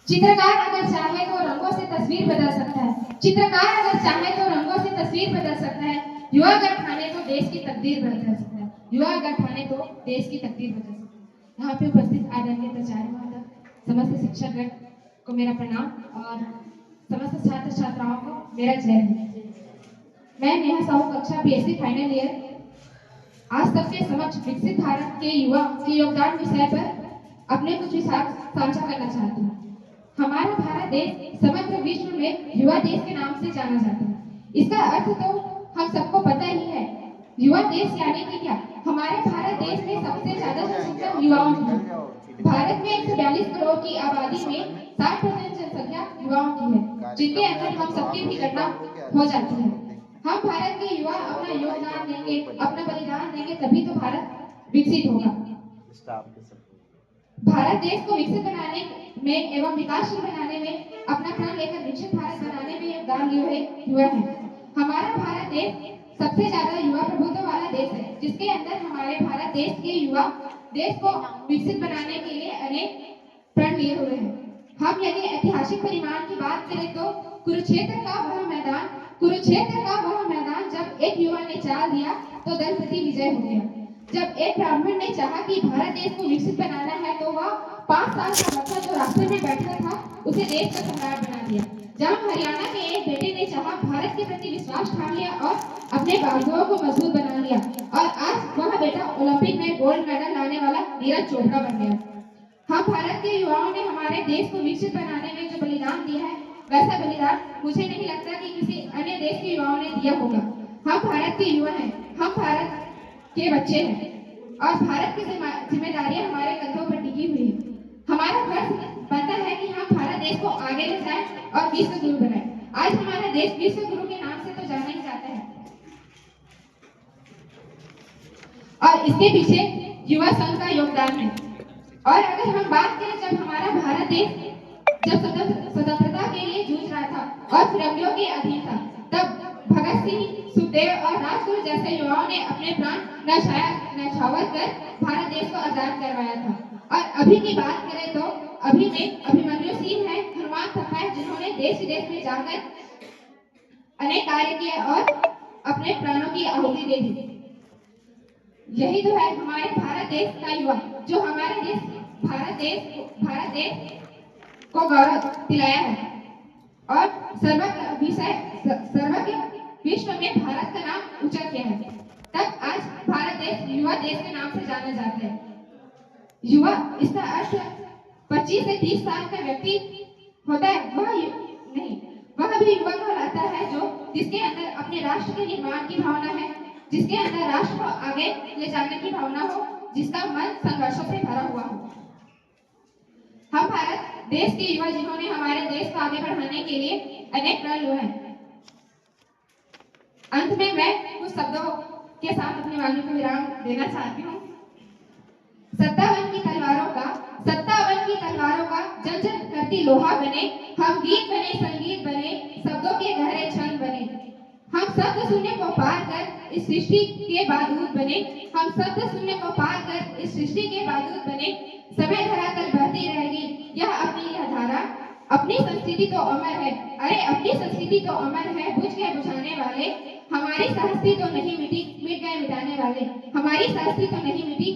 चित्रकार अगर चाहे तो रंगों से तस्वीर बदल सकता है। चित्रकार अगर चाहे तो रंगों से तस्वीर बदल सकता है। युवा अगर ठाने तो देश की तकदीर बदल सकता है। युवा अगर ठाने तो देश की तकदीर बदल सकता है। यहाँ पे उपस्थित आदरणीय प्राचार्य महोदय, समस्त शिक्षकगण को मेरा प्रणाम और समस्त छात्र छात्राओं को मेरा जय हिंद। मैं नेहा साहू, कक्षा बीएससी फाइनल ईयर, आज तक के समक्ष विकसित भारत के युवा के योगदान विषय पर अपने कुछ विचार साझा करना चाहती हूँ। हमारा भारत देश समग्र विश्व में युवा देश के नाम से जाना जाता है। इसका अर्थ तो हम सबको पता ही है। युवा देश यानी कि क्या? हमारे भारत देश में सबसे ज्यादा जनसंख्या युवाओं की है। भारत में 142 करोड़ की आबादी में 60% जनसंख्या युवाओं की है, जिनके अंदर हम सबकी भी गणना हो जाती है। हम भारत के युवा अपना योगदान देंगे, अपना बलिदान देंगे, तभी तो भारत विकसित होगा। भारत देश को विकसित बनाने में एवं विकासशील बनाने में अपना प्राण लेकर विकसित भारत बनाने में योगदान दिए युवा है। हमारा भारत देश सबसे ज्यादा युवा प्रभुत्व वाला देश है, जिसके अंदर हमारे भारत देश के युवा देश को विकसित बनाने के लिए अनेक प्रण लिए हुए हैं। हम यदि ऐतिहासिक परिमाण की बात करें तो कुरुक्षेत्र का वह मैदान जब एक युवा ने चाल दिया तो दलपति विजय हो गया। जब एक ब्राह्मण ने चाहा कि भारत देश को विकसित बनाना है तो वह 5 साल का बच्चा जो रास्ते में बैठा था उसे देश का सम्राट बना दिया। जब हरियाणा के एक बेटे ने चाहा भारत के प्रति विश्वास ठान लिया और अपने बाजुओं को मजबूत बना लिया और आज वह बेटा ओलंपिक में गोल्ड मेडल लाने वाला नीरज चोपड़ा बन गया। हम भारत के युवाओं ने हमारे देश को विकसित बनाने में जो बलिदान दिया है, वैसा बलिदान मुझे नहीं लगता कि किसी अन्य देश के युवाओं ने दिया होगा। हम भारत के युवा हैं, हम भारत के बच्चे हैं और भारत की जिम्मेदारियां हमारे कंधों पर टिकी हुई है। हमारा फर्ज बनता है कि हम भारत देश को आगे ले जाएं और विश्व गुरु बनाएं। आज हमारा देश विश्व गुरु के नाम से तो जाना ही जाता है और इसके पीछे युवा संघ का योगदान है। और अगर हम बात करें, जब हमारा भारत देश जब स्वतंत्रता के लिए जूझ रहा था और फिरंगियों के अधीन था, तब भगत सिंह, सुखदेव और राजगुरु जैसे युवाओं ने अपने प्राण न्यौछावर कर भारत देश को आजाद करवाया था। और अभी की बात करें तो अभी में अभिमन्यु सिंह है, हनुमान तथा है, जिन्होंने देश विदेश में जाकर अनेक कार्य किए और अपने प्राणों की आहुति दे दी। यही तो है हमारे भारत देश का युवा, जो हमारे देश भारत देश को गौरव दिलाया है और सर्वज्ञ विश्व में भारत का नाम ऊंचा किया है। तब आज भारत देश युवा देश के नाम से जाना जाता है। युवा, इसका अर्थ 25 से 30 साल का व्यक्ति होता है, वह भी युवा कहलाता है, जो जिसके अंदर अपने राष्ट्र के निर्माण की भावना है, जिसके अंदर राष्ट्र को आगे ले जाने की भावना हो, जिसका मन संघर्षों से भरा हुआ हो। हम भारत देश के युवा, जिन्होंने हमारे देश को आगे बढ़ाने के लिए अनेक प्रण लिए हैं। अंत में मैं कुछ शब्दों के साथ अपनी वाणी को विराम देना चाहती हूँ। सत्तावन की तलवारों का जल जल करती लोहा बने, हम गीत बने, संगीत बने, शब्दों के गहरे छंद बने। हम शब्द शून्य को पार कर इस सृष्टि के बादूत बने, हम शब्द शून्य को पार कर इस सृष्टि के बादूत बने। समय धरातल बहती रहेगी यह अपनी यह धारा, अपनी संस्कृति तो अमर है, अरे अपनी संस्कृति तो अमर है, बुझ गए बुझाने वाले, हमारी संस्कृति तो नहीं मिटी, मिट गए मिटाने वाले, हमारी संस्कृति तो नहीं मिटी,